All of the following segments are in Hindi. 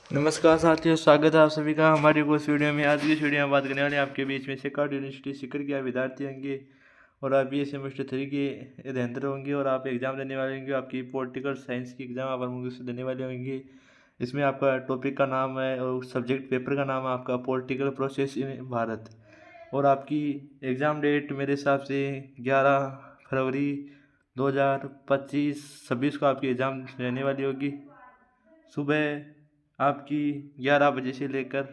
नमस्कार साथियों, स्वागत है आप सभी का हमारी उस वीडियो में। आज की इस वीडियो में बात करने वाले हैं आपके बीच में सेकंड यूनिवर्सिटी सीकर के विद्यार्थी होंगे और आप ये सेमेस्टर 3 के अध्ययनरत होंगे और आप एग्ज़ाम देने वाले होंगे। आपकी पॉलिटिकल साइंस की एग्ज़ाम आप मुझे से देने वाले होंगे। इसमें आपका टॉपिक का नाम है और सब्जेक्ट पेपर का नाम है आपका पॉलिटिकल प्रोसेस इन भारत। और आपकी एग्ज़ाम डेट मेरे हिसाब से 11 फरवरी 2025-26 को आपकी एग्ज़ाम रहने वाली होगी। सुबह आपकी 11 बजे से लेकर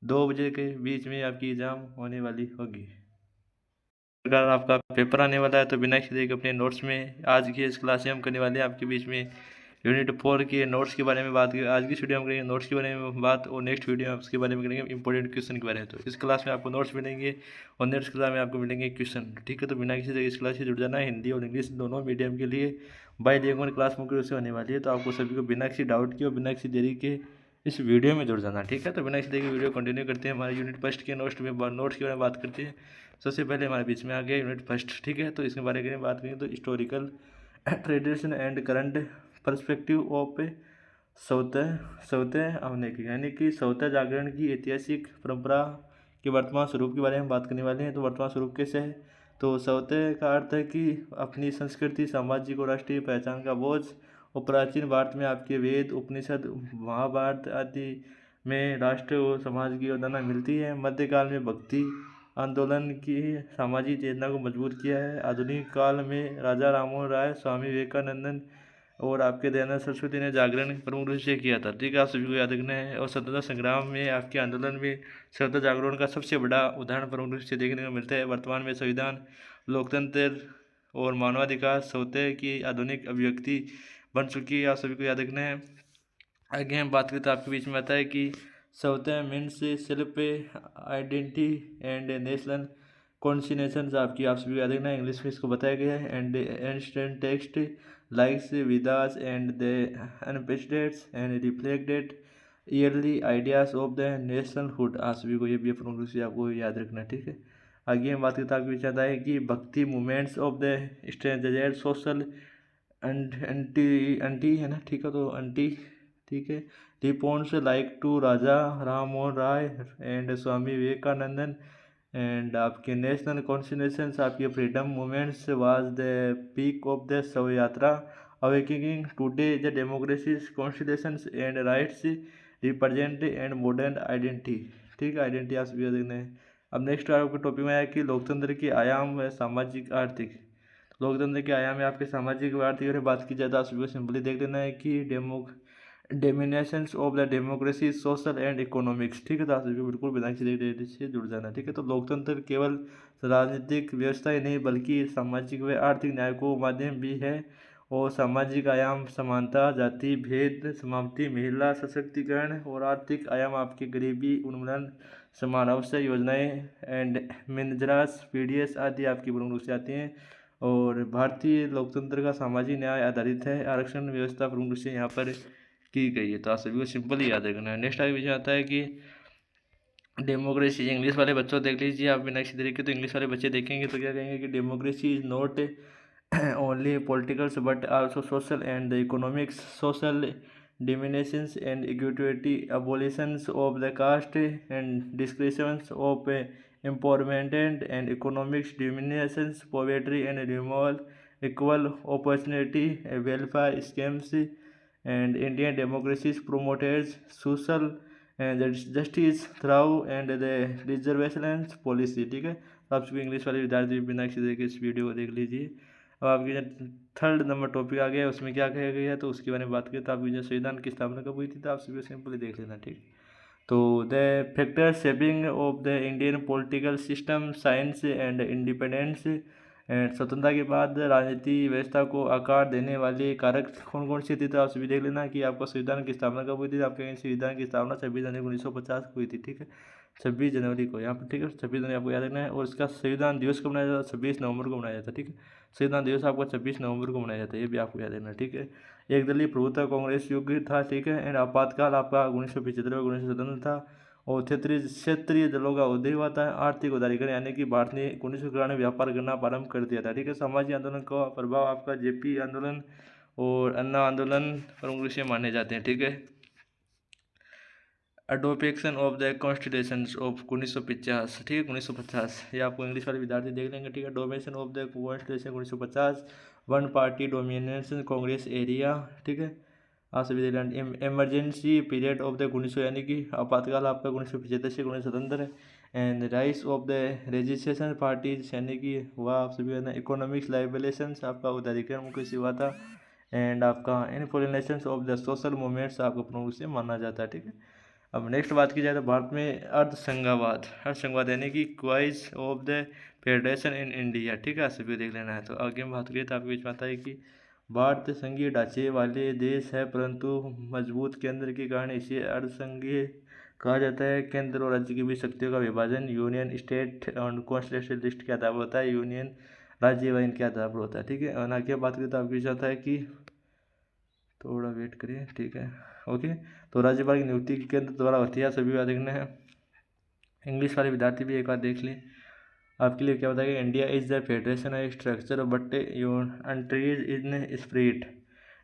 2 बजे के बीच में आपकी एग्ज़ाम होने वाली होगी। अगर आपका पेपर आने वाला है तो बिना किसी देरी के अपने नोट्स में आज की इस क्लास में हम करने वाले हैं आपके बीच में यूनिट 4 के नोट्स के बारे में बात करें। आज की वीडियो में करेंगे नोट्स के बारे में बात और नेक्स्ट वीडियो में उसके बारे में करेंगे इंपॉर्टेंट क्वेश्चन के बारे में। तो इस क्लास में आपको नोट्स मिलेंगे और नेक्स्ट क्लास में आपको मिलेंगे क्वेश्चन। ठीक है, तो बिना किसी देरी इस क्लास से जुड़ जाना है। हिंदी और इंग्लिश दोनों मीडियम के लिए बाईलिंगुअल क्लास मुख्य रूप से होने वाली है। तो आपको सभी को बिना किसी डाउट के और बिना किसी देरी के इस वीडियो में जुड़ जाना। ठीक है, तो बिना किसी देरी के वीडियो कंटिन्यू करते हैं। हमारे यूनिट फर्स्ट के नोट्स के बारे में बात करते हैं। सबसे पहले हमारे बीच में आ गया यूनिट फर्स्ट। ठीक है, तो इसके बारे में बात करें तो historical tradition and current perspective of सौते आने की, यानी कि सौते जागरण की ऐतिहासिक परंपरा के वर्तमान स्वरूप के बारे में बात करने वाले हैं। तो वर्तमान स्वरूप कैसे है? तो सौते का अर्थ है कि अपनी संस्कृति, सामाजिक और राष्ट्रीय पहचान का बोझ। और प्राचीन भारत में आपके वेद, उपनिषद, महाभारत आदि में राष्ट्र और समाज की अवधारणा मिलती है। मध्यकाल में भक्ति आंदोलन की सामाजिक चेतना को मजबूत किया है। आधुनिक काल में राजा राममोहन राय, स्वामी विवेकानंद और आपके दयानंद सरस्वती ने जागरण प्रमुख रूप से किया था। ठीक है, आप सभी को याद रखना है। और स्वतंत्रता संग्राम में आपके आंदोलन में स्वतंत्रता जागरण का सबसे बड़ा उदाहरण प्रमुख रूप से देखने को मिलता है। वर्तमान में संविधान, लोकतंत्र और मानवाधिकार सौते की आधुनिक अभिव्यक्ति बन चुकी है। आप सभी को याद रखना है। आगे हम बात करें तो आपके बीच में आता है कि सौते means self identity and national consciousness आपकी, आप सभी को याद रखना है। इंग्लिश में इसको बताया गया है। And ancient text likes Vedas and the Upanishads and reflected early ideas of the nationhood. आप सभी को ये भी प्रमुख रूप से आपको याद रखना है। ठीक है, आगे हम बात करते हैं आपके बीच आता है कि भक्ति movements of the stranger social anti anti है ना। ठीक है, तो एंटी, ठीक है, reports like to Raja Ram Mohan Roy and Swami Vivekanandan and आपके नेशनल कॉन्स्टिट्यूशंस आपके freedom movements was the peak of the शव यात्रा awakening today the democracy constitutions and rights represent and modern identity. ठीक है, आइडेंटिटी आप सभी देखना है। अब नेक्स्ट आपके टॉपिक में आया कि लोकतंत्र के आयाम है सामाजिक आर्थिक। लोकतंत्र के आयाम में आपके सामाजिक व आर्थिक अगर बात की जाए तो आप सभी को सिंपली देख लेना है कि dimensions of the democracy social and economics. ठीक है, तो आप सभी को बिल्कुल बिना किसी देरी से जुड़ जाना। ठीक है, तो लोकतंत्र केवल राजनीतिक व्यवस्था ही नहीं बल्कि सामाजिक व आर्थिक न्याय को माध्यम भी है। और सामाजिक आयाम समानता, जाति भेद समाप्ति, महिला सशक्तिकरण और आर्थिक आयाम आपके गरीबी उन्मूलन, समान अवसर योजनाएं एंड मिनजरास पीडीएस आदि आपकी प्रमुख रूप से आती हैं। और भारतीय लोकतंत्र का सामाजिक न्याय आधारित है। आरक्षण व्यवस्था प्रमुख रूप से यहाँ पर की गई है। तो आप सभी को सिंपल ही याद रखना है। नेक्स्ट आगे विषय आता है कि डेमोक्रेसी। इंग्लिश वाले बच्चों देख लीजिए आप बिना किसी तरीके, तो इंग्लिश वाले बच्चे देखेंगे तो क्या कहेंगे कि democracy is not only politicals but also social and the economics. Social dimensions and equity, abolitions of the caste and discriminations of empowerment and economics diminutions, poverty and removal, equal opportunity, welfare schemes and Indian democracy promotes social justice through and the reservation policy. ठीक है, तो आप सभी इंग्लिश वाले विद्यार्थी बिना किसी तरीके इस वीडियो को देख लीजिए। अब आपके जो थर्ड नंबर टॉपिक आ गया उसमें क्या कहा गया है तो उसके बारे में बात करें तो आपकी जो संविधान की स्थापना कब हुई थी तो आप सभी सिंपली देख लेना। ठीक, तो the factor shaping of the Indian political system, science and independence and स्वतंत्रता के बाद राजनीति व्यवस्था को आकार देने वाले कारक कौन कौन से थे तो आप सभी देख लेना कि आपका संविधान की स्थापना कब हुई थी। आपके संविधान की स्थापना 26 जनवरी 1950 को हुई थी। ठीक है, 26 जनवरी को यहाँ पर। ठीक है, 26 जनवरी आपको याद रखना है। और इसका संविधान दिवस कब मनाया जाता है? 26 नवंबर को मनाया जाता है। ठीक है, संविधान दिवस आपका 26 नवंबर को मनाया जाता है, ये भी आपको याद रखना है। ठीक है, एक दलीय प्रभुत्व कांग्रेस युग था। ठीक है, एंड आपातकाल आपका 1975 में 1957 था। और क्षेत्रीय दलों का उदय हुआ था। आर्थिक उदारीकरण यानी कि भारत ने 1991 में व्यापार करना प्रारंभ कर दिया था। ठीक है, सामाजिक आंदोलन का प्रभाव आपका जेपी आंदोलन और अन्ना आंदोलन प्रमुख रूप से माने जाते हैं। ठीक है, adoption of the constitution of 1950, ठीक है 1950, ये आपको इंग्लिश वाले विद्यार्थी देख लेंगे, ठीक है। Adoption of the constitution 1950, one party domination Congress area, ठीक है। आप सभी देख लेंगे। इमरजेंसी पीरियड ऑफ द 1900 यानी कि आपातकाल आपका 1975 से 1977 है। And rice of the registration parties यानी कि वह आप सभी है ना। इकोनॉमिक्स लाइबलेशंस आपका उदारीकरण मुख्य से हुआ था। एंड आपका influences of the social movements आपको प्रमुख से माना जाता है, ठीक है। अब नेक्स्ट बात की जाए तो भारत में अर्धसंघवाद यानी कि quasi of the federation in India, ठीक है। सभी देख लेना है। तो आगे हम बात करिए तो आपके बीच में आता है कि भारत संघीय ढांचे वाले देश है, परंतु मजबूत केंद्र के कारण इसे अर्धसंघीय कहा जाता है। केंद्र और राज्य के बीच शक्तियों का विभाजन यूनियन स्टेट और कॉन्स्टिट्यूशनल लिस्ट के आधार पर होता है, यूनियन राज्य व इनके आधार पर होता है, ठीक है। और आगे बात करें तो आपके बीच आता है कि थोड़ा वेट करिए, ठीक है, ओके। तो राज्यपाल की नियुक्ति केंद्र द्वारा होती है, सभी बात देखना है। इंग्लिश वाले विद्यार्थी भी एक बार देख लें। आपके लिए क्या बताएगा, India is the federation of structure but countries in spirit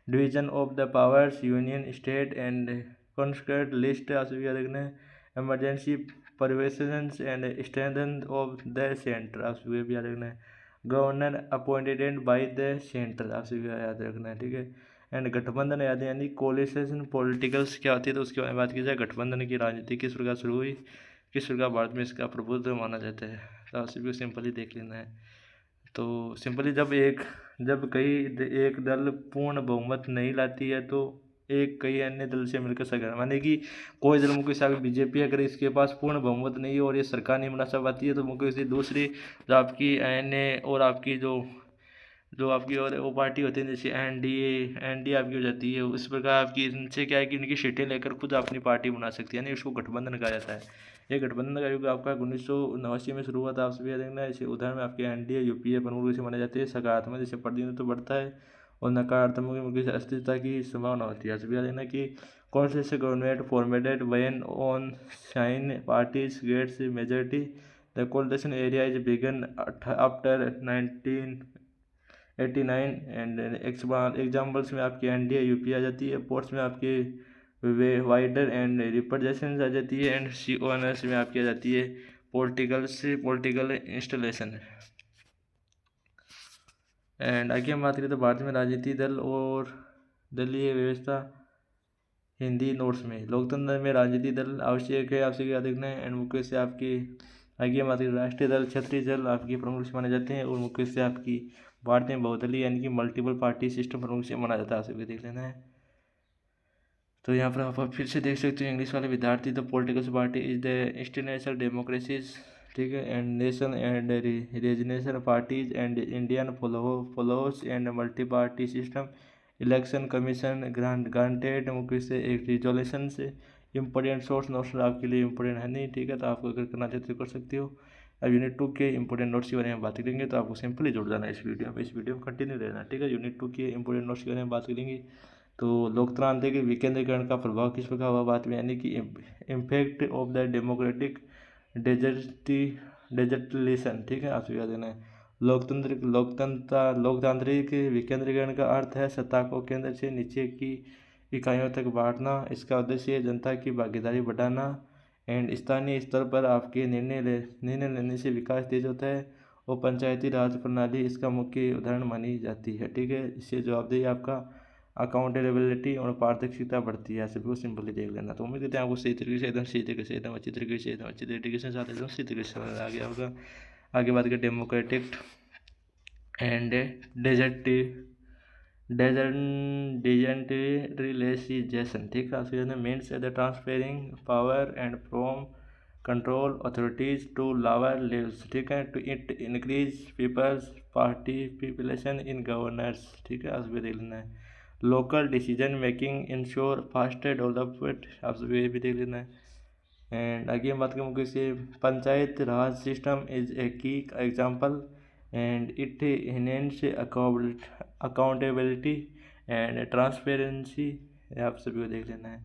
division of the powers union state and constitute list, आप सभी देखना है। Emergency provisions and strength of the centre, आप सभी भी याद रखना है। Governor appointed by the centre, आप सभी याद रखना है, ठीक है। एंड गठबंधन यानी कोलिशन पॉलिटिकल्स क्या होती है, तो उसके बारे में बात की जाए। गठबंधन की राजनीति किस प्रकार शुरू हुई, किस प्रकार भारत में इसका प्रभुत्व माना जाता है, तो आप सभी को सिंपली देख लेना है। तो सिंपली जब एक दल पूर्ण बहुमत नहीं लाती है तो कई अन्य दल से मिलकर सरकार, माने कि कोई दल मुख्य हिसाब से बीजेपी, अगर इसके पास पूर्ण बहुमत नहीं है और ये सरकार नहीं बना पाती है तो मुख्य से दूसरी जो आपकी अन्य और आपकी जो आपकी और वो पार्टी होती है जैसे एनडीए आपकी हो जाती है। उस प्रकार आपकी इनसे क्या है कि इनकी सीटें लेकर खुद अपनी पार्टी बना सकती है, यानी इसको गठबंधन कहा जाता है। ये गठबंधन का युग आपका 1989 में शुरू हुआ था, आप सभी देखना है। इसे उदाहरण में आपके एनडीए यूपीए प्रमुख रूप से माने जाते हैं। सकारात्मक जैसे प्रतिनिधित्व बढ़ता है और नकारात्मक मुख्य से अस्थिरता की संभावना होती है। सभी देखना कि कौन से government formatted when on sign parties gets majority the coalition area is begun after 1989 and examples में आपकी एनडीए यूपी आ जाती है। पोर्ट्स में आपके वे वाइडर एंड रिप्रेजेंटेशन आ जाती है। एंड सी ओनर्स में आपकी आ जाती है पॉलिटिकल इंस्टॉलेशन। एंड आगे हम बात करें तो भारत में राजनीतिक दल और दलीय व्यवस्था हिंदी नोट्स में। लोकतंत्र में राजनीतिक दल आवश्यक है, आपसे क्या देखना है। एंड मुख्य से आपकी आगे हम बात करें राष्ट्रीय दल क्षत्रिय दल आपके प्रमुख से माने जाते हैं। और मुख्य से आपकी भारत में बहुदलीय यानी कि मल्टीपल पार्टी सिस्टम प्रमुख से माना जाता है, आपसे देख लेना है। तो यहाँ पर आप फिर से देख सकते हो इंग्लिश वाले विद्यार्थी, the political party is the international democracies, ठीक है। And nation and regional parties and Indian follows and multi party system election commission granted मुख्य से एक रिजोल्यूशन से इंपॉर्टेंट सोर्स नोट्स आपके लिए इंपॉर्टेंट है नहीं, ठीक है। तो आपको अगर करना चाहते हो कर सकते हो। अब यूनिट 2 के इंपॉर्टेंट नोट्स के बारे में बात करेंगे, तो आपको सिंपली जुड़ जाना है इस वीडियो में कंटिन्यू रहना, ठीक है। यूनिट 2 के इंपॉर्टेंट नोट्स के बारे में बात करेंगे। तो लोकतांत्रिक विकेंद्रीकरण का प्रभाव किस प्रकार हुआ बात में, यानी कि इम्पैक्ट ऑफ द डेमोक्रेटिक डेजर्टलेशन, ठीक है। आपसे याद देना है। लोकतांत्रिक विकेंद्रीकरण का अर्थ है सत्ता को केंद्र से नीचे की इकाइयों तक बांटना। इसका उद्देश्य है जनता की भागीदारी बढ़ाना। एंड स्थानीय स्तर पर आपके निर्णय लेने से विकास तेज होता है। और पंचायती राज प्रणाली इसका मुख्य उदाहरण मानी जाती है, ठीक है। इससे जवाबदेही आपका अकाउंटेबिलिटी और पारदर्शिता बढ़ती है, ऐसे बिल्कुल सिंपली देख लेना। तो उम्मीद करते हैं आपको सही तरीके से एकदम सही तरीके से एकदम अच्छी तरीके से साथ एकदम सही तरीके से समझ आ गया होगा। आगे बात करें डेमोक्रेटिक एंड डिजेंट्रिलेशन, ठीक है। Means the transferring power and from control authorities to lower levels, ठीक है, to it increase people's participation in governance, ठीक है। आप देख लेना है। Local decision making ensure faster development, आप सभी ये भी देख लेना है। एंड आगे हम बात करें से पंचायत राज सिस्टम इज ए की example and it enhance accountability and transparency, आप सभी को देख लेना है।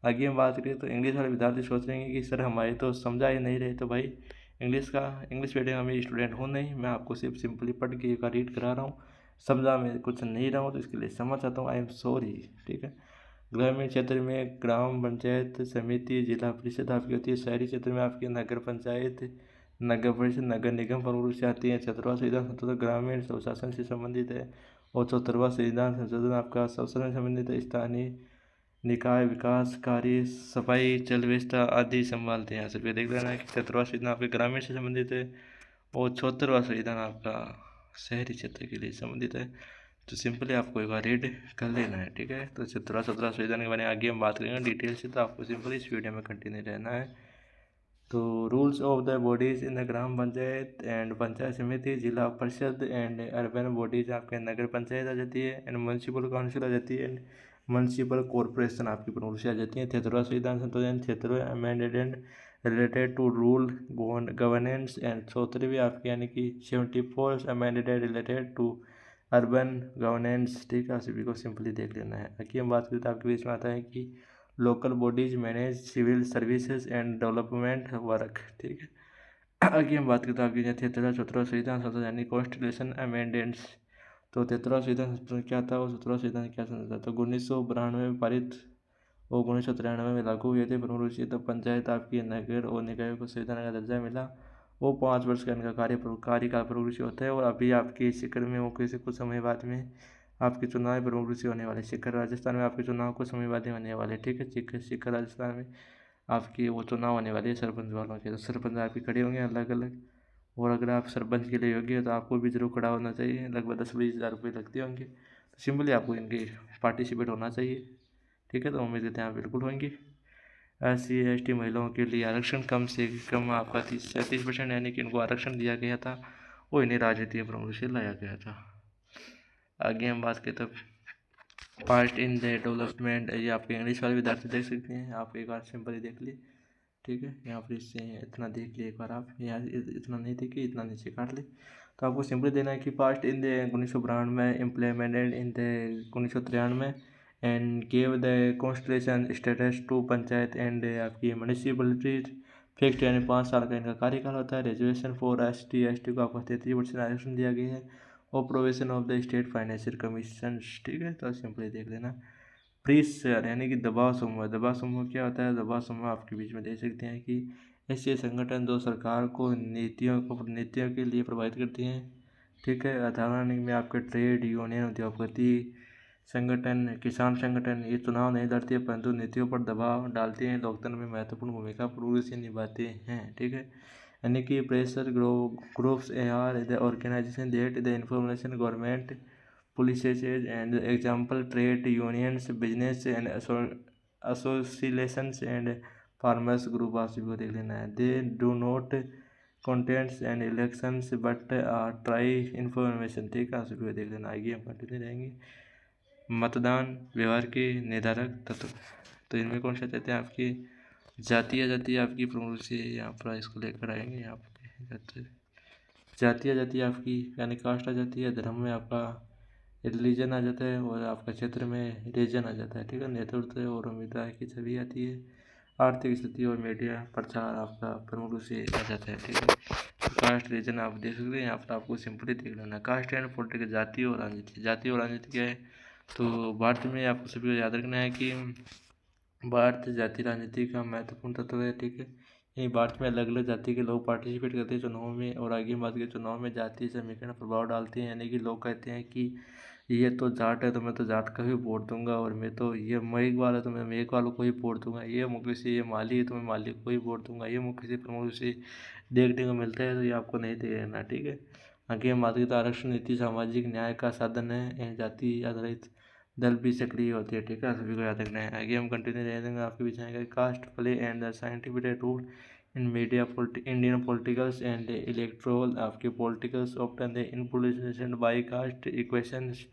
आगे हम बात करें तो इंग्लिश वाले विद्यार्थी सोच रहे हैं कि सर हमारे तो समझा ही नहीं रहे, तो भाई इंग्लिश मीडियम में स्टूडेंट हूँ नहीं, मैं आपको सिर्फ सिंपली पढ़ के एक रीड करा रहा हूँ। समझा मैं कुछ नहीं रहा हूँ तो इसके लिए समझ चाहता हूँ, आई एम सॉरी, ठीक है। ग्रामीण क्षेत्र में ग्राम पंचायत समिति, जिला परिषद आपकी होती है। शहरी क्षेत्र में आपकी नगर पंचायत, नगर परिषद, नगर निगम प्रमुख रूप से आती है। 17वां संविधान संशोधन ग्रामीण स्वशासन से संबंधित है और 74वां संविधान संशोधन आपका स्वशासन से संबंधित है। स्थानीय निकाय विकास कार्य, सफाई, जल व्यवस्था आदि संभालते हैं। यहाँ से देख लेना है कि 17वां संविधान आपके ग्रामीण से संबंधित है और 74वां संविधान आपका शहरी क्षेत्र के लिए संबंधित है। तो सिंपली आपको एक बार रीड कर लेना है, ठीक है। तो 17वां संविधान के बारे में आगे हम बात करेंगे डिटेल से, तो आपको सिंपली इस वीडियो में कंटिन्यू रहना है। तो rules of the bodies in the gram panchayat and panchayat समिति, जिला परिषद एंड अर्बन बॉडीज आपके नगर पंचायत आ जाती है, एंड म्यूनसिपल काउंसिल आ जाती है, एंड म्यूनसिपल कॉरपोरेशन आपकी प्रमुख से आ जाती है। 73वां संविधान संशोधन 73 amended and related to rule governance and 74वीं आपकी यानी कि 74 amended and related to urban governance, ठीक है। सभी को सिंपली देख लेना है। बाकी हम बात करें तो आपके बीच में आता है कि local bodies manage civil services and development work, ठीक है। आगे हम बात करते हैं आपकी 73वां 74वां संविधान संशोधन यानी कॉन्स्टिट्यूशन अमेंडेंट्स। तो 73वां संविधान संशोधन क्या था और 74वां संविधान क्या था? तो 1992 में पारित और 1993 में लागू हुए थे प्रमुख रूप से। तो पंचायत आपकी नगर और निकायों को संविधान का दर्जा मिला। वो 5 वर्ष का इनका कार्यकाल प्रमुख रूप से होता है। और अभी आपके शिखर में वो कैसे कुछ समय बाद में आपके चुनाव प्रमुख रूप से होने वाले। शिखर राजस्थान में आपके चुनाव कुछ समय बाद ही होने वाले, ठीक है। शिखर राजस्थान में आपकी वो चुनाव होने वाले हैं सरपंच वालों के। तो सरपंच आपके खड़े होंगे अलग अलग, और अगर आप सरपंच के लिए योग्य हो तो आपको भी जरूर खड़ा होना चाहिए। लगभग 10-20 हज़ार रुपये लगते होंगे। तो सिंपली आपको इनके पार्टिसिपेट होना चाहिए, ठीक है। तो उम्मीद करते हैं आप बिल्कुल होंगे। SC ST महिलाओं के लिए आरक्षण कम से कम आपका 37% यानी कि इनको आरक्षण दिया गया था, वो इन्हें राजनीति के प्रमुख से लाया गया था। आगे हम बात करें तो पार्ट इन द डेवलपमेंट, ये आपके इंग्लिश वाले विद्यार्थी देख सकते हैं। आप एक बार सिंपली देख लिए, ठीक है। यहाँ पर इससे इतना देख लिए एक बार आप, यहाँ इतना नहीं देखिए, इतना नीचे काट ले। तो आपको सिंपली देना है कि part in the 1992 implemented in the 1993 and give the constitution status to panchayat and आपकी म्यूनिसिपलिटीज फिक्स्ड, यानी 5 साल का इनका कार्यकाल होता है। रिजर्वेशन फॉर ST को आपको 33% आरक्षण दिया गया है और provision of the state financial commission, ठीक है। तो सिंपली देख लेना। प्रेशर यानी कि दबाव समूह। दबाव समूह क्या होता है? दबाव समूह आपके बीच में देख सकते हैं कि ऐसे संगठन जो सरकार को नीतियों के लिए प्रभावित करती हैं, ठीक है। उदाहरण में आपके ट्रेड यूनियन, उद्योगपति संगठन, किसान संगठन, ये चुनाव नहीं लड़ते परंतु नीतियों पर दबाव डालते हैं, लोकतंत्र में महत्वपूर्ण भूमिका पूर्व से निभाते हैं, ठीक है। यानी कि pressure groups are the organisation that the information government policies and example trade unions, business and associations and farmers group आप सभी को देख लेना है। They do not contest and elections but try information, ठीक है। आप सभी को देख लेना। आगे हम कंटिन्यू रहेंगे। मतदान व्यवहार के निर्धारक तत्व, तो इनमें कौन सा चाहते हैं? आपकी जाति आ जाती है आपकी प्रमुख रूप से, यहाँ पर इसको लेकर आएंगे। यहाँ पर जाति आ जाती है आपकी, यानी कास्ट आ जाती है। धर्म में आपका रिलीजन आ जाता है और आपका क्षेत्र में रीजन आ जाता है, ठीक है। नेतृत्व और उम्मीदवार की छवि आती है। आर्थिक स्थिति और मीडिया प्रचार आपका प्रमुख रूप से आ जाता है, ठीक है। तो कास्ट रीजन आप देख सकते हैं। यहाँ पर आपको सिंपली देख लेना। कास्ट एंड पॉलिटिकल, जाति और राजनीति। जाति और राजनीति क्या है? तो भारत में आपको सभी को याद रखना है कि भारत जाति राजनीति का महत्वपूर्ण तत्व है, ठीक है। यही भारत में अलग अलग जाति के लोग पार्टिसिपेट करते हैं चुनाव में। और आगे बात करें, चुनाव में जातीय समीकरण प्रभाव डालते हैं, यानी कि लोग कहते हैं कि ये तो जाट है तो मैं तो जाट का ही वोट दूंगा, और मैं तो ये मेघ वाला तो मैं मेघ वालों को ही वोट दूंगा, ये मुख्य से ये माली है तो मैं माली को ही वोट दूंगा। ये मुख्य से प्रमुख से देखने को मिलता है, तो ये आपको नहीं देना, ठीक है। आगे हम बात करें तो आरक्षण नीति सामाजिक न्याय का साधन है। जाति आधारित दल भी सक्रिय होती है, ठीक है। सभी को याद रखना है। आगे हम कंटिन्यू रहेंगे। आपके बीच आएगा caste play and the scientific rule in media Indian politicals and electoral आपके politicals often the influenced by caste equations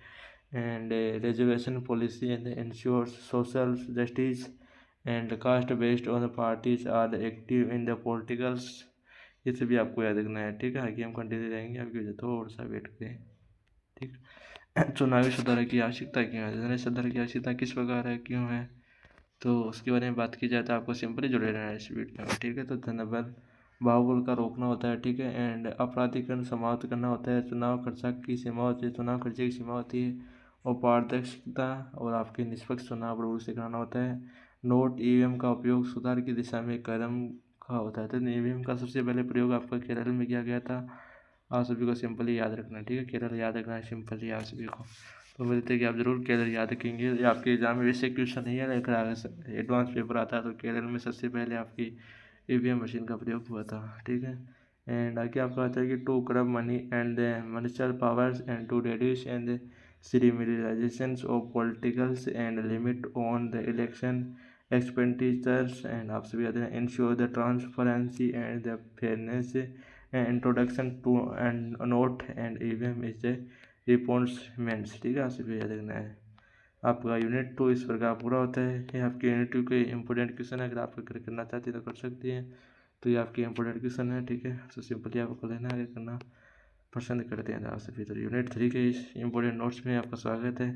and reservation policy and ensures social justice and caste based on the parties are active in the politicals. ये सभी आपको याद रखना है, ठीक है। आगे हम कंटिन्यू रहेंगे। आपकी वजह थोड़ा सा वेट करें, ठीक। चुनावी सुधार की आवश्यकता क्यों है? चुनावी सुधार की आवश्यकता किस प्रकार है, क्यों है, तो उसके बारे में बात की जाए तो आपको सिंपली जुड़े रहना है इस वीडियो में, ठीक है। तो धनबल बाहुबल का रोकना होता है, ठीक है। एंड आपराधिकरण समाप्त करना होता है। चुनाव खर्चा की सीमा होती है, चुनाव खर्चे की सीमा होती है। और पारदर्शिता और आपके निष्पक्ष चुनाव प्रभु से कराना होता है। नोट ईवीएम का उपयोग सुधार की दिशा में कदम का होता है। तो ईवीएम का सबसे पहले प्रयोग आपका केरल में किया गया था। आप सभी को सिंपली याद रखना है, ठीक है, केरल याद रखना है सिंपली आप सभी को। तो मिलते हैं कि आप जरूर केरल याद रखेंगे। ये आपके एग्जाम में वैसे क्वेश्चन नहीं है, लेकिन अगर एडवांस पेपर आता है तो केरल में सबसे पहले आपकी ईवीएम मशीन का प्रयोग हुआ था, ठीक है। एंड आगे आपका आता है कि to curb money and the minister powers and to reduce and the serializations of politicals and limit on the election expenditures and आप सभी याद रखें ensure the transparency and the fairness and introduction to and note and EVM is the responsements, ठीक है, आप सभी याद रखना है। आपका यूनिट 2 इस प्रकार पूरा होता है। ये आपके यूनिट 2 के इंपॉर्टेंट क्वेश्चन है, अगर आप करना चाहते हैं तो कर सकते हैं। तो ये आपके इंपॉर्टेंट क्वेश्चन है, ठीक है। तो सिंपली आपको लेना है, करना पसंद करते हैं आप सभी। तो यूनिट 3 के इस इंपॉर्टेंट नोट्स में आपका स्वागत है।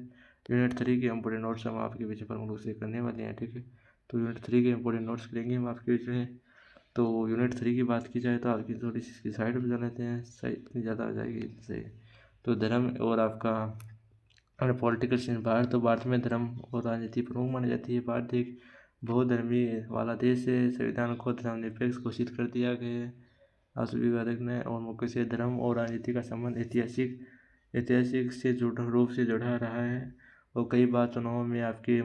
यूनिट 3 के इंपॉर्टेंट नोट्स हम आपके बीच प्रमुख रूप से करने वाले हैं, ठीक है। तो यूनिट 3 के इंपॉर्टेंट नोट्स करेंगे हम आपके बीच में। तो यूनिट 3 की बात की जाए तो आपकी थोड़ी सी इसकी साइड पर जा लेते हैं, सही इतनी ज़्यादा हो जाएगी सही। तो धर्म और आपका पॉलिटिकल सीन, भारत में धर्म और राजनीति प्रमुख मानी जाती है। भारत एक बहुधर्मी वाला देश है। संविधान को धर्मनिरपेक्ष घोषित कर दिया गया है। आप सभी का देखना है। और मुख्य से धर्म और राजनीति का संबंध ऐतिहासिक से रूप से जुड़ा रहा है और कई बार चुनाव में आपके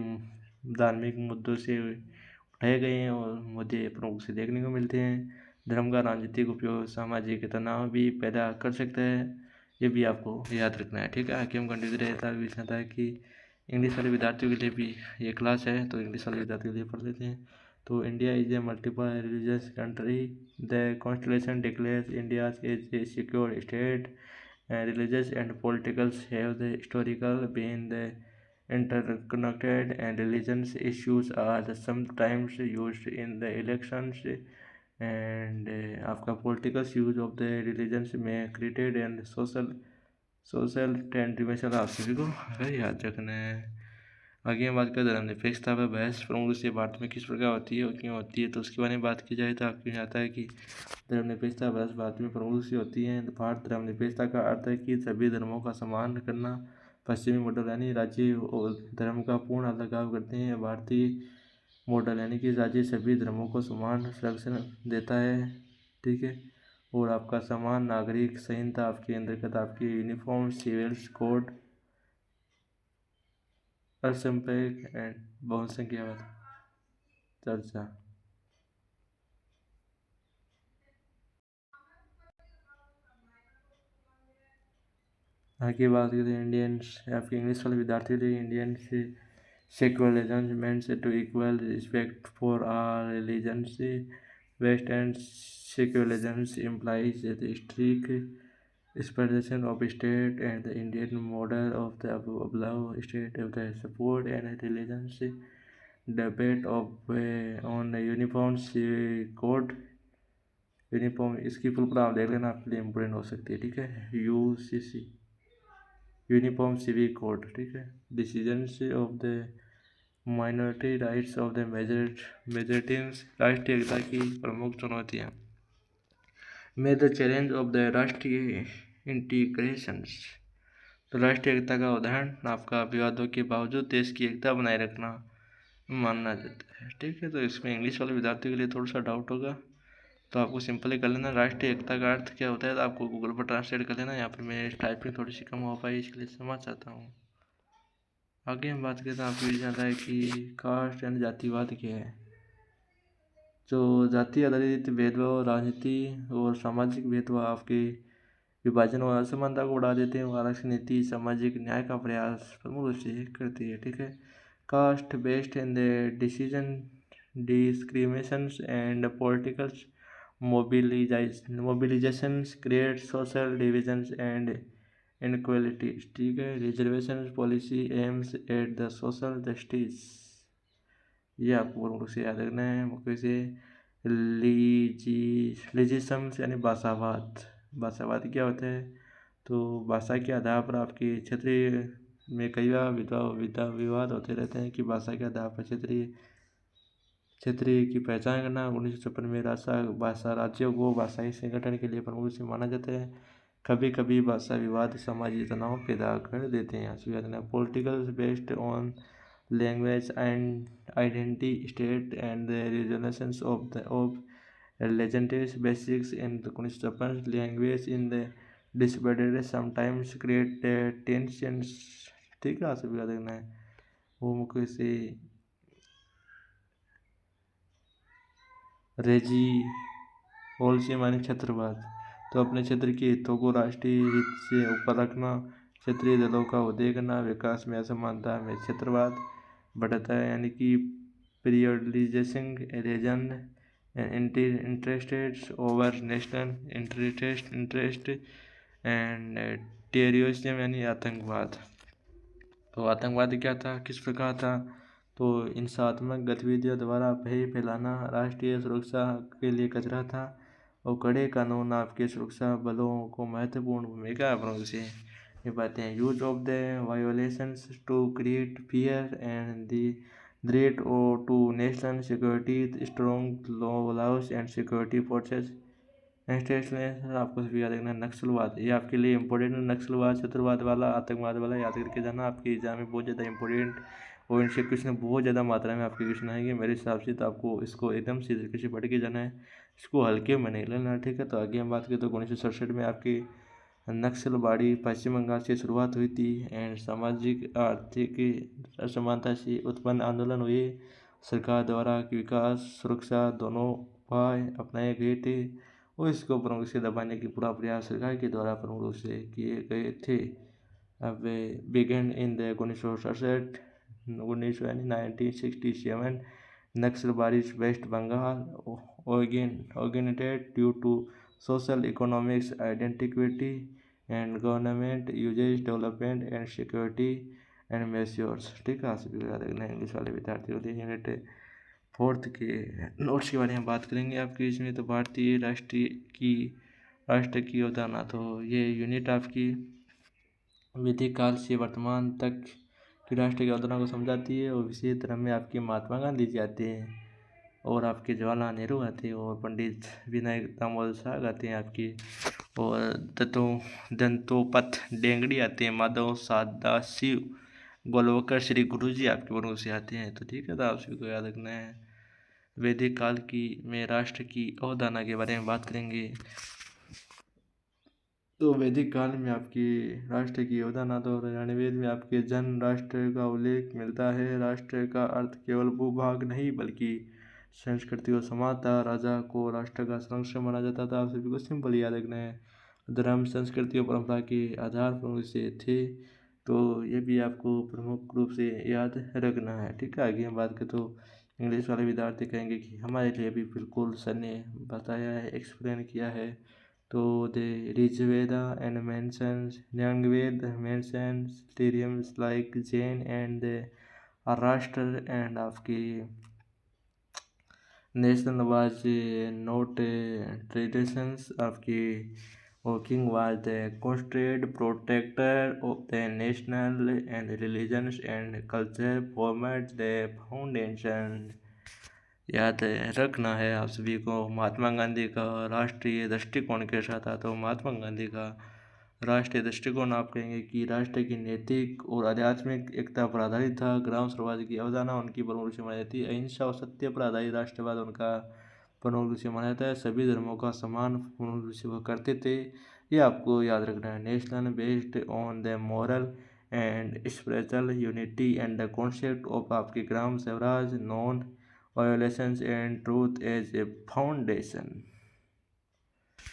धार्मिक मुद्दों से उठाए गए हैं और मुद्दे प्रमुख से देखने को मिलते हैं। धर्म का राजनीतिक उपयोग सामाजिक तनाव भी पैदा कर सकता है, ये भी आपको याद रखना है, ठीक है। आगे हम कंटिन्यू रहता है कि इंग्लिश वाले विद्यार्थियों के लिए भी ये क्लास है, तो इंग्लिश वाले विद्यार्थियों के लिए पढ़ लेते हैं। तो India is a multiple religious country. The constitution declares India as a secure state. Religious and politicals have the historical been the interconnected, and religious issues are sometimes used in the elections, and आपका political use of the religions may create and social transformation आप सभी को याद रखना है। आगे हम बात करें धर्मनिरपेक्षता पर बहस प्रमुख रूप से भारत में किस प्रकार होती है और क्यों होती है। तो उसके बारे में बात की जाए तो आपको यहाँ आता है कि धर्मनिरपेक्षता बहस भारत में प्रमुख रूप से होती है। भारत धर्मनिरपेक्षता का अर्थ है कि सभी धर्मों का सम्मान करना। पश्चिमी मॉडल यानी राज्य और धर्म का पूर्ण अलगाव करते हैं। भारतीय मॉडल यानी कि राज्य सभी धर्मों को समान संरक्षण देता है, ठीक है। और आपका समान नागरिक संहिता आपके अंतर्गत आपकी यूनिफॉर्म सिविल कोड अल्पसंख्यक एंड बहुसंख्यक चर्चा। आगे बात करते हैं इंडियंस, आपके इंग्लिश वाले विद्यार्थी लिए Indians secularism means to equal respect for all religions. Western secularism implies the strict separation of state, and the Indian model of the above state of the support and religions debate of on uniform code. Uniform इसकी फुल फॉर्म आप देख लेना, आपके लिए इम्पोर्टेंट हो सकती है, ठीक है। UCC यूनिफॉर्म सिविक कोड, ठीक है। Decisions of the minority rights of the majorities, राष्ट्रीय एकता की प्रमुख चुनौतियाँ। में द चैलेंज ऑफ द राष्ट्रीय इंटीग्रेशंस, तो राष्ट्रीय एकता का उदाहरण आपका विवादों के बावजूद देश की एकता बनाए रखना मानना जाता है, ठीक है। तो इसमें इंग्लिश वाले विद्यार्थियों के लिए थोड़ा सा डाउट होगा, तो आपको सिंपली कर लेना राष्ट्रीय एकता का अर्थ क्या होता है, तो आपको गूगल पर ट्रांसलेट कर लेना। यहाँ पर मेरी टाइपिंग थोड़ी सी कम हो पाई, इसलिए समझ चाहता हूँ। आगे हम बात करते हैं, आपको ये जाता है कि कास्ट एंड जातिवाद क्या है। जो जाति आधारित भेदभाव राजनीति और सामाजिक भेदभाव आपके विभाजन और असमानता को बढ़ा देते हैं। आरक्षण नीति सामाजिक न्याय का प्रयास प्रमुख रूप से करती है, ठीक है। Caste based in the decision discriminations and political mobilizations create social divisions and inequalities, ठीक है। Reservation policy aims at the social justice, ये आपको मुख्य से याद रखना है। मुख्य से लिजिसम्स यानी भाषावाद। भाषावाद क्या होता है, तो भाषा के आधार पर आपके क्षेत्रीय में कई बार विवाद होते रहते हैं कि भाषा के आधार पर क्षेत्रीय की पहचान करना। 1956 में भाषा राज्यों को भाषाई संगठन के लिए प्रमुख से माना जाता है। कभी कभी भाषा विवाद सामाजिक तनाव पैदा कर देते हैं। स्वीकार political based on language and identity state and the resolutions of legendary basics in the constitution language in the dispute sometimes create tensions। ठीक है, सभी का देखना है वो मुख्य से रेजी पॉलिसी माने क्षेत्रवाद, तो अपने क्षेत्र के हितों को राष्ट्रीय हित से ऊपर रखना, क्षेत्रीय दलों का उदय करना, विकास में असमानता में क्षेत्रवाद बढ़ता है, यानी कि periodization region interested over national interest and terrorism यानी आतंकवाद। तो आतंकवाद क्या था, किस प्रकार था, तो हिंसात्मक गतिविधियों द्वारा भय फैलाना राष्ट्रीय सुरक्षा के लिए खतरा था और कड़े कानून आपके सुरक्षा बलों को महत्वपूर्ण भूमिका से निभाते हैं। Use of the violations to create fear and the threat to national security, strong laws and security forces। Next आपको सभी याद रखना नक्सलवाद, ये आपके लिए इंपॉर्टेंट है। नक्सलवाद शत्रुवाद वाला आतंकवाद वाला याद करके जाना, आपके एग्जाम में बहुत ज़्यादा इंपॉर्टेंट और इनसे क्वेश्चन बहुत ज़्यादा मात्रा में आपके क्वेश्चन आएंगे मेरे हिसाब से। तो आपको इसको एकदम सीधे तरीके से पढ़ के जाना है, इसको हल्के में नहीं लेना, ठीक है। तो आगे हम बात करें तो 1967 में आपकी नक्सलवाड़ी पश्चिम बंगाल से शुरुआत हुई थी एंड सामाजिक आर्थिक असमानता से उत्पन्न आंदोलन हुए। सरकार द्वारा विकास सुरक्षा दोनों उपाय अपनाए गए थे और इसको प्रमुख रूप से दबाने की पूरा प्रयास सरकार के द्वारा प्रमुख रूप से किए गए थे। अब began in the 1967 1967 Naxalbari West Bengal originated due to social economics identity and government uses development and security and measures। ठीक है, इंग्लिश वाले विद्यार्थियों के लिए यूनिट 4 के नोट्स के बारे में बात करेंगे आपकी इसमें। तो भारतीय राष्ट्र की अवधारणा, तो ये यूनिट आपकी वैदिक काल से वर्तमान तक की राष्ट्र की अवधारणा को समझाती है और विशेष धर्म में आपके महात्मा गांधी जी आते हैं और आपके जवाहरलाल नेहरू आते हैं और पंडित विनायक दामोदर साहब आते हैं आपकी, और दंतोपंत डेंगड़ी आते हैं, माधव सदाशिव गोलवकर श्री गुरु जी आपके वर्गों से आते हैं। तो ठीक है, तो आप सभी को याद रखना है। वैदिक काल की में राष्ट्र की अवधारणा के बारे में बात करेंगे। तो वैदिक काल में आपकी राष्ट्र की अवधारणा, तो ऋग्वेद में आपके जन राष्ट्र का उल्लेख मिलता है। राष्ट्र का अर्थ केवल भूभाग नहीं बल्कि संस्कृति और समानता। राजा को राष्ट्र का संरक्षक माना जाता था। आप सभी को सिंपल याद रखना है। धर्म संस्कृति और परंपरा के आधार प्रमुख से थे, तो ये भी आपको प्रमुख रूप से याद रखना है, ठीक है। आगे हम बात करें तो इंग्लिश वाले विद्यार्थी कहेंगे कि हमारे लिए भी बिल्कुल सर ने बताया है, एक्सप्लेन किया है। तो the Rigveda and mentions Ringveda mentions theorems like Jain and the Arashtra and आपकी national was not traditions आपकी king was the constant protector of the national and religions and culture formed the foundation। याद रखना है आप सभी को। महात्मा गांधी का राष्ट्रीय दृष्टिकोण कैसा था, तो महात्मा गांधी का राष्ट्रीय दृष्टिकोण आप कहेंगे कि राष्ट्र की नैतिक और आध्यात्मिक एकता पर आधारित था। ग्राम स्वराज की अवधारणा उनकी प्रमुख रूप से मानी जाती है। अहिंसा और सत्य पर आधारित राष्ट्रवाद उनका प्रमुख रूप से माना जाता है। सभी धर्मों का सम्मान पूर्ण रूप से वह करते थे, ये आपको याद रखना है। National based on the moral and spiritual unity and the concept of आपके gram swaraj non violations and truth as a foundation.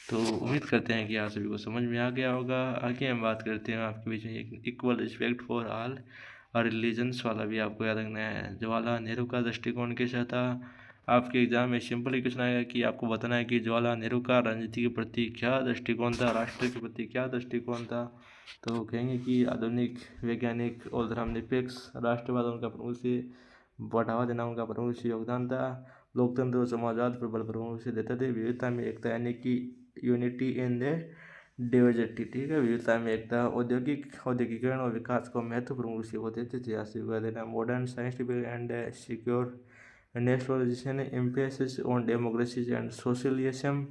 तो उम्मीद करते हैं कि आप सभी को समझ में आ गया होगा। आगे हम बात करते हैं आपके बीच में एक इक्वल रिस्पेक्ट फॉर ऑल और रिलीजन्स वाला भी आपको याद रखना है। जवाहरलाल नेहरू का दृष्टिकोण कैसा था, आपके एग्जाम में सिंपल क्वेश्चन आएगा कि आपको बताना है कि जवाहरलाल नेहरू का राजनीति के प्रति क्या दृष्टिकोण था, राष्ट्र के प्रति क्या दृष्टिकोण था। तो कहेंगे कि आधुनिक वैज्ञानिक और धर्मनिरपेक्ष राष्ट्रवाद उनका प्रमुख से बढ़ावा देना उनका प्रमुख से योगदान था। लोकतंत्र और समाजवाद पर बल प्रमुख से देते थे। विविधता में एकता यानी कि यूनिटी इन द डाइवर्सिटी, ठीक है। विविधता में एकता। औद्योगिकरण और विकास को महत्वपूर्ण रूप से वो देते थे। आशीर्वाद देना modern scientific and secure nationalization emphasis on democracy and socialism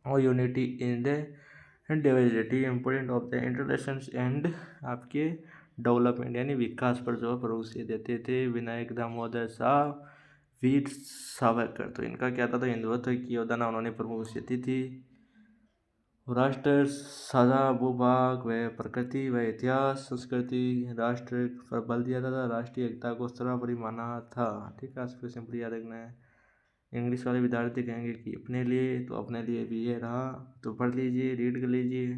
और unity in the and divisibility important of the internations and आपके डेवलपमेंट यानी विकास पर जो प्रोत्साहन देते थे विनायक दामोदर शाह वीर सावरकर। तो इनका क्या था, तो हिंदुत्व की योजना उन्होंने प्रमुख स्थिति थी। राष्ट्र साझा भूभाग व प्रकृति व इतिहास संस्कृति राष्ट्र पर बल दिया था, राष्ट्रीय एकता को सर्वोपरि माना था। ठीक है, आपको सिंपली याद रखना है। इंग्लिश वाले विद्यार्थी कहेंगे कि अपने लिए, तो अपने लिए भी ये रहा, तो पढ़ लीजिए, रीड कर लीजिए।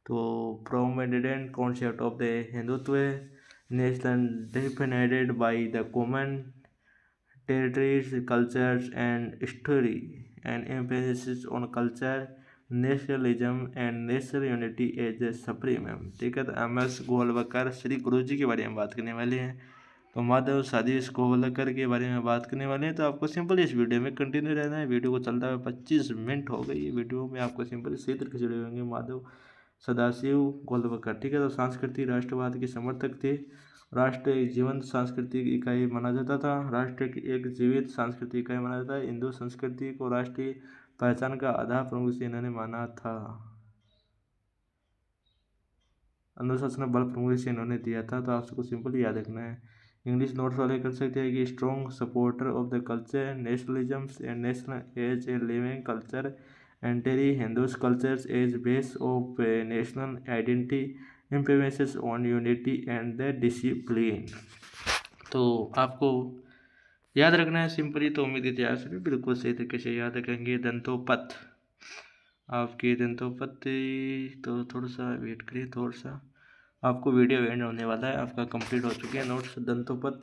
तो prominent concept of the Hindutva nation defined by the common territories, cultures, and story, and emphasis on culture, nationalism and national unity as a supreme. ठीक है, तो MS गोलवलकर श्री गुरु जी के बारे में बात करने वाले हैं। तो माधव सादिश गोलवलकर के बारे में बात करने वाले हैं। तो आपको सिंपल इस वीडियो में कंटिन्यू रहना है। वीडियो को चलता हुआ 25 मिनट हो गई। वीडियो में आपको सिंपल इसी तरीके से जुड़े होंगे माधव सदाशिव गोलवलकर। ठीक है, तो सांस्कृतिक राष्ट्रवाद के समर्थक थे। राष्ट्र एक जीवंत सांस्कृतिक इकाई माना जाता था। राष्ट्र की एक जीवित सांस्कृतिक इकाई माना जाता है। हिंदू संस्कृति को राष्ट्रीय पहचान का आधार प्रमुख से इन्होंने माना था। अनुशासन बल प्रमुख से इन्होंने दिया था। तो आपको सिंपल याद रखना है। इंग्लिश नोट्स वाले कर सकते हैं कि strong supporter of the culture nationalism and national as a living culture and terry Hindus cultures as base of national identity emphasis on unity and the discipline. तो आपको याद रखना है सिंपली। तो उम्मीद इतिहास में बिल्कुल सही तरीके से याद रखेंगे। दंतोपत आपके दंतोपत, तो थोड़ा सा वेट करिए, थोड़ा सा आपको वीडियो एंड होने वाला है, आपका कंप्लीट हो चुके हैं नोट्स। दंतोपत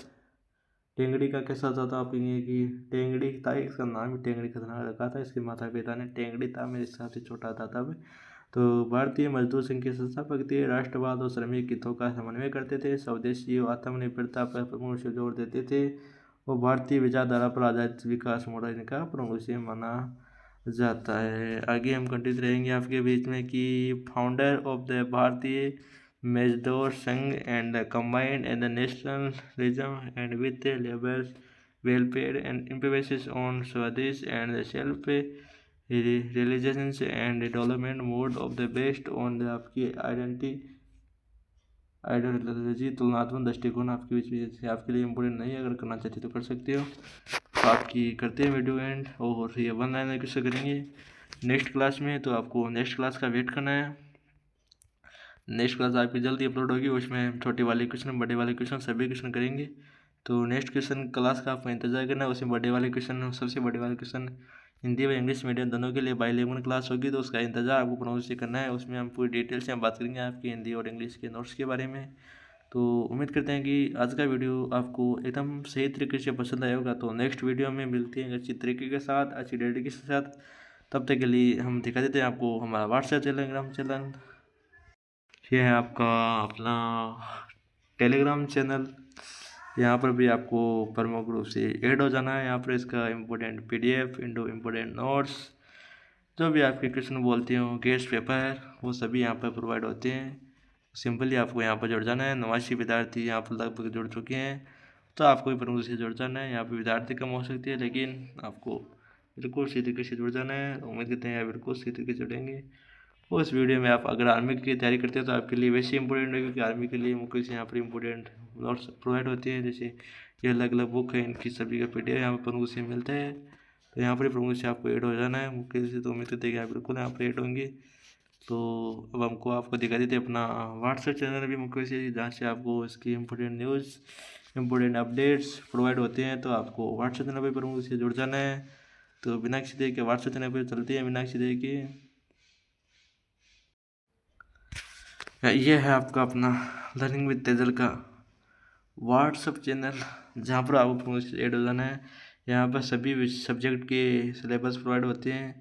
टेंगड़ी का कैसा था, आप ये कि टेंगड़ी था, इसका नाम ही टेंगड़ी खतरनाक रखा था। इसके माता पिता ने टेंगड़ी था, मेरे हिसाब से छोटा था तब। तो भारतीय मजदूर संघ के संस्थापक थे। राष्ट्रवाद और श्रमिक हितों का समन्वय करते थे। स्वदेशी और आत्मनिर्भरता पर प्रमुख से जोर देते थे। और भारतीय विचारधारा पर आधारित विकास मॉडल इनका प्रमुख से माना जाता है। आगे हम कंटिन्यू रहेंगे आपके बीच में कि फाउंडर ऑफ द भारतीय मजदूर संघ and combined and the nationalism and with the labor's welfare and emphasis on Swadesh and the self realizations and development mode of the based on the आपकी आइडियोलॉजी तुलनात्मक दृष्टिकोण आपके बीच में आपके लिए इम्पोर्टेंट नहीं है। अगर करना चाहते तो कर सकते हो। तो आपकी करते हैं वीडियो एंड, और ये 1 लाइन कैसे करेंगे नेक्स्ट क्लास में। तो आपको नेक्स्ट क्लास का वेट करना है। नेक्स्ट क्लास आपकी जल्दी अपलोड होगी। उसमें छोटे वाले क्वेश्चन, बड़े वाले क्वेश्चन, सभी क्वेश्चन करेंगे। तो नेक्स्ट क्वेश्चन क्लास का आपको इंतजार करना है। उसमें बड़े वाले क्वेश्चन, सबसे बड़े वाले क्वेश्चन हिंदी व इंग्लिश मीडियम दोनों के लिए बाइलिंगुअल क्लास होगी। तो उसका इंतजार आपको प्रोनाउंस करना है। उसमें हम पूरी डिटेल से हम बात करेंगे आपकी हिंदी और इंग्लिश के नोट्स के बारे में। तो उम्मीद करते हैं कि आज का वीडियो आपको एकदम सही तरीके से पसंद आया होगा। तो नेक्स्ट वीडियो में मिलते हैं अच्छी तरीके के साथ, अच्छी डेट के साथ। तब तक के लिए हम दिखा देते हैं आपको हमारा व्हाट्सएप टेलीग्राम चैनल। ये है आपका अपना टेलीग्राम चैनल। यहाँ पर भी आपको प्रमुख रूप से ऐड हो जाना है। यहाँ पर इसका इम्पोर्टेंट PDF इम्पोर्टेंट नोट्स, जो भी आपके क्वेश्चन बोलते हो, गेस्ट पेपर, वो सभी यहाँ पर प्रोवाइड होते हैं। सिंपली आपको यहाँ पर जुड़ जाना है। 89 विद्यार्थी यहाँ पर लगभग जुड़ चुके हैं। तो आपको भी प्रमुख से जुड़ जाना है। यहाँ पर विद्यार्थी कम हो सकती है, लेकिन आपको बिल्कुल सही तरीके से जुड़ जाना है। उम्मीद करते हैं आप बिल्कुल सही तरीके से जुड़ेंगे। और इस वीडियो में आप अगर आर्मी की तैयारी करते हैं तो आपके लिए वैसे इंपॉर्टेंट है, क्योंकि आर्मी के लिए मुख्य से यहाँ पर इंपॉर्टेंट नोट्स प्रोवाइड होते हैं। जैसे ये अलग अलग बुक है, इनकी सभी का PDF यहाँ पर प्रमुख से मिलता है। तो यहाँ पर प्रमुख से आपको ऐड हो जाना है मुख्य से। तो उम्मीद करते हैं कि आप बिल्कुल यहाँ पर ऐड होंगे। तो अब हमको आपको दिखा देते अपना व्हाट्सएप चैनल भी मुख्य से, जहाँ से आपको इसकी important news, important updates provide होते हैं। तो आपको व्हाट्सएप चैनल पर प्रमुख से जुड़ जाना है। तो बिना किसी देर के व्हाट्सएप चैनल पर चलते हैं, बिना किसी देर के। ये है आपका अपना लर्निंग विद तेजल का व्हाट्सअप चैनल, जहाँ पर आपको ऐड हो जाना है। यहाँ पर सभी सब्जेक्ट के सिलेबस प्रोवाइड होते हैं।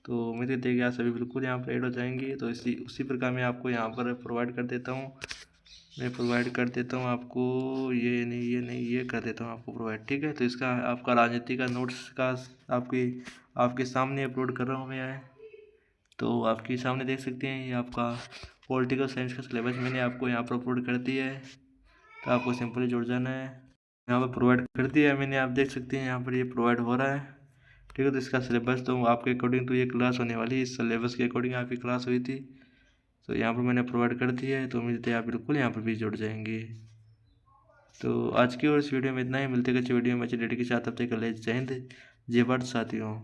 तो उम्मीद करते हैं कि आप सभी बिल्कुल यहाँ पर ऐड हो जाएंगे। तो उसी प्रकार मैं आपको यहाँ पर प्रोवाइड कर देता हूँ। मैं प्रोवाइड कर देता हूँ आपको, ये कर देता हूँ आपको प्रोवाइड। ठीक है, तो इसका आपका राजनीति का नोट्स का आपके सामने अपलोड कर रहा हूँ मैं। तो आपके सामने देख सकते हैं, ये आपका पॉलिटिकल साइंस का सिलेबस मैंने आपको यहाँ पर अपलोड कर दिया है। तो आपको सिंपली जुड़ जाना है। यहाँ पर प्रोवाइड कर दिया है मैंने, आप देख सकते हैं यहाँ पर ये प्रोवाइड हो रहा है। ठीक है। तो इसका सिलेबस तो आपके अकॉर्डिंग तो ये क्लास होने वाली है, इस सिलेबस के अकॉर्डिंग आपकी क्लास हुई थी, तो यहाँ पर मैंने प्रोवाइड कर दिया है। तो उम्मीद है आप बिल्कुल यहाँ पर भी जुड़ जाएंगे। तो आज की और इस वीडियो में इतना ही, मिलते हैं अच्छी वीडियो में अच्छी डेट के साथ। तब तक के लिए जय हिंद, जय भारत साथियों।